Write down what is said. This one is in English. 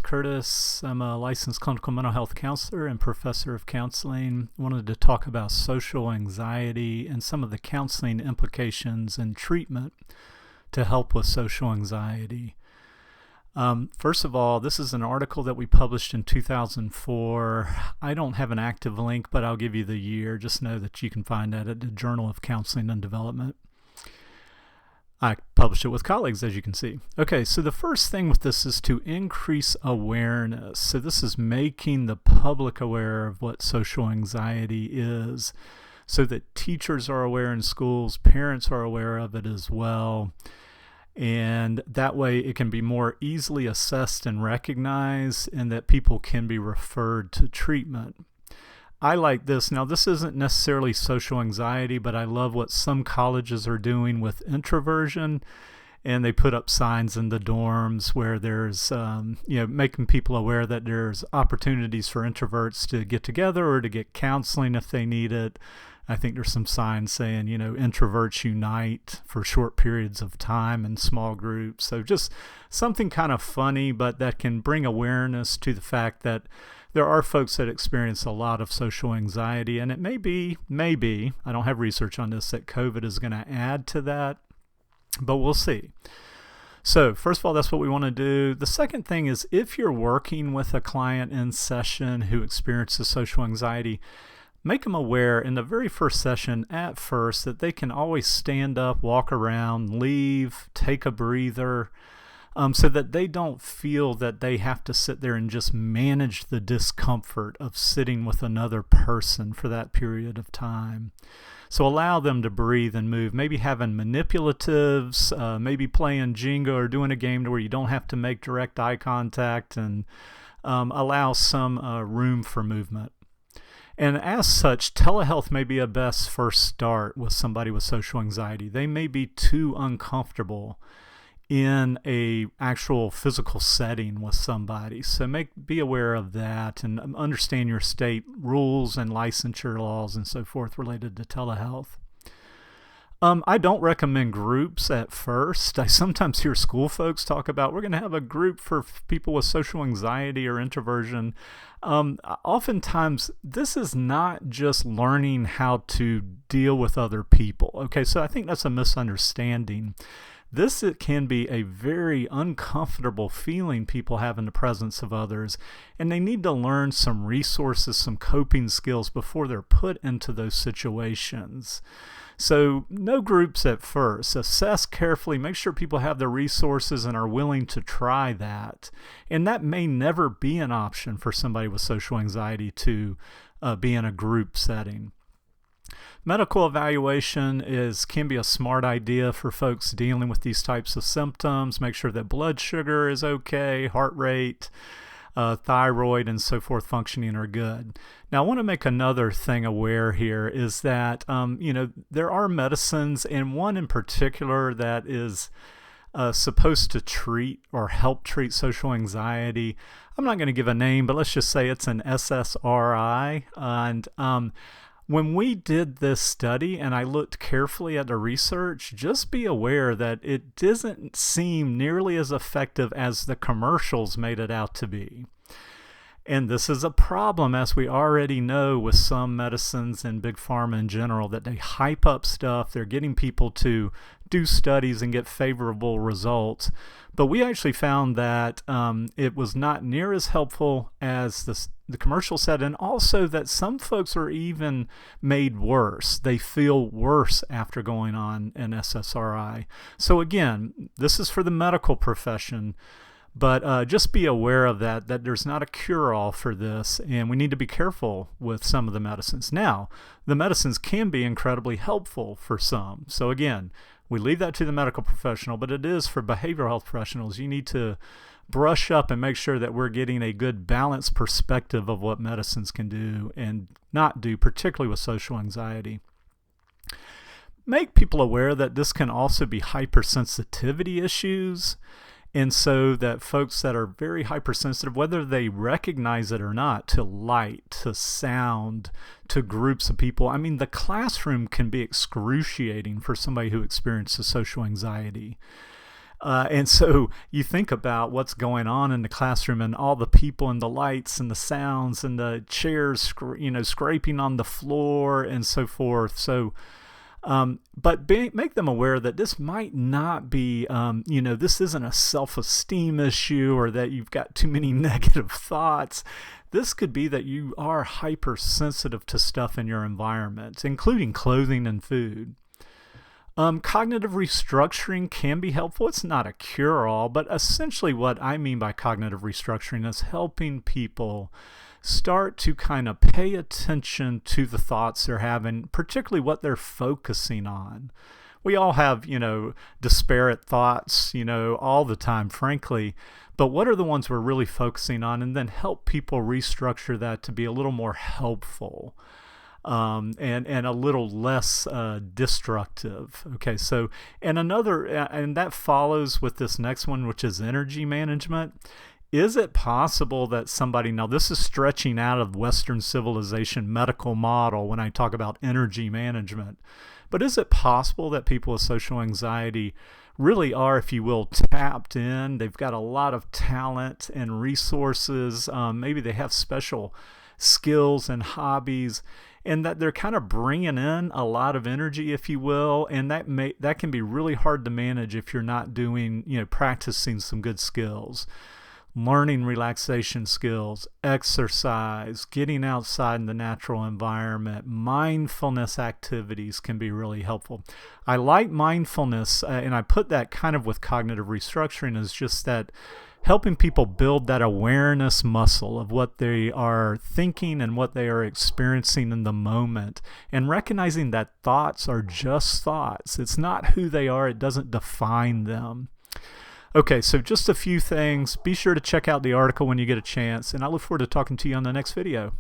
Curtis. I'm a licensed clinical mental health counselor and professor of counseling. I wanted to talk about social anxiety and some of the counseling implications and treatment to help with social anxiety. First of all, this is an article that we published in 2004. I don't have an active link, but I'll give you the year. Just know that you can find that at the Journal of Counseling and Development. I published it with colleagues, as you can see. Okay, so the first thing with this is to increase awareness. So this is making the public aware of what social anxiety is so that teachers are aware in schools, parents are aware of it as well. And that way it can be more easily assessed and recognized, and that people can be referred to treatment. I like this. Now, this isn't necessarily social anxiety, but I love what some colleges are doing with introversion, and they put up signs in the dorms where there's, making people aware that there's opportunities for introverts to get together or to get counseling if they need it. I think there's some signs saying, introverts unite for short periods of time in small groups. So just something kind of funny, but that can bring awareness to the fact that there are folks that experience a lot of social anxiety, and it may be, I don't have research on this, that COVID is going to add to that, but we'll see. So first of all, that's what we want to do. The second thing is, if you're working with a client in session who experiences social anxiety, make them aware in the very first session at first that they can always stand up, walk around, leave, take a breather, so that they don't feel that they have to sit there and just manage the discomfort of sitting with another person for that period of time. So allow them to breathe and move, maybe having manipulatives, maybe playing Jenga or doing a game where you don't have to make direct eye contact, and allow some room for movement. And as such, telehealth may be a best first start with somebody with social anxiety. They may be too uncomfortable in a actual physical setting with somebody. So be aware of that and understand your state rules and licensure laws and so forth related to telehealth. I don't recommend groups at first. I sometimes hear school folks talk about, we're going to have a group for people with social anxiety or introversion. Oftentimes, this is not just learning how to deal with other people. Okay, so I think that's a misunderstanding. It can be a very uncomfortable feeling people have in the presence of others, and they need to learn some resources, some coping skills before they're put into those situations. So no groups at first. Assess carefully, make sure people have the resources and are willing to try that. And that may never be an option for somebody with social anxiety to be in a group setting. Medical evaluation can be a smart idea for folks dealing with these types of symptoms. Make sure that blood sugar is okay, heart rate, thyroid, and so forth functioning are good. Now, I want to make another thing aware here is that, there are medicines, and one in particular that is supposed to treat or help treat social anxiety. I'm not going to give a name, but let's just say it's an SSRI. And when we did this study and I looked carefully at the research, just be aware that it doesn't seem nearly as effective as the commercials made it out to be. And this is a problem, as we already know with some medicines and big pharma in general, that they hype up stuff. They're getting people to do studies and get favorable results. But we actually found that it was not near as helpful as the commercial said, and also that some folks are even made worse. They feel worse after going on an SSRI. So again, this is for the medical profession. But just be aware of that there's not a cure-all for this, and we need to be careful with some of the medicines. Now, the medicines can be incredibly helpful for some. So again, we leave that to the medical professional, but it is for behavioral health professionals. You need to brush up and make sure that we're getting a good balanced perspective of what medicines can do and not do, particularly with social anxiety. Make people aware that this can also be hypersensitivity issues. And so that folks that are very hypersensitive, whether they recognize it or not, to light, to sound, to groups of people. I mean, the classroom can be excruciating for somebody who experiences social anxiety. And so you think about what's going on in the classroom and all the people and the lights and the sounds and the chairs, scraping on the floor and so forth. So, but make them aware that this might not be, this isn't a self-esteem issue or that you've got too many negative thoughts. This could be that you are hypersensitive to stuff in your environment, including clothing and food. Cognitive restructuring can be helpful. It's not a cure-all, but essentially what I mean by cognitive restructuring is helping people start to kind of pay attention to the thoughts they're having, particularly what they're focusing on. We all have, disparate thoughts, all the time, frankly, but what are the ones we're really focusing on, and then help people restructure that to be a little more helpful. And a little less destructive. Okay, so and that follows with this next one, which is energy management. Is it possible that somebody, now this is stretching out of Western civilization medical model when I talk about energy management, but is it possible that people with social anxiety really are, if you will, tapped in? They've got a lot of talent and resources. Maybe they have special skills and hobbies, and that they're kind of bringing in a lot of energy, if you will, and that can be really hard to manage if you're not doing, practicing some good skills, learning relaxation skills, exercise, getting outside in the natural environment. Mindfulness activities can be really helpful. I like mindfulness, and I put that kind of with cognitive restructuring, is just that helping people build that awareness muscle of what they are thinking and what they are experiencing in the moment, and recognizing that thoughts are just thoughts. It's not who they are. It doesn't define them. Okay, so just a few things. Be sure to check out the article when you get a chance, and I look forward to talking to you on the next video.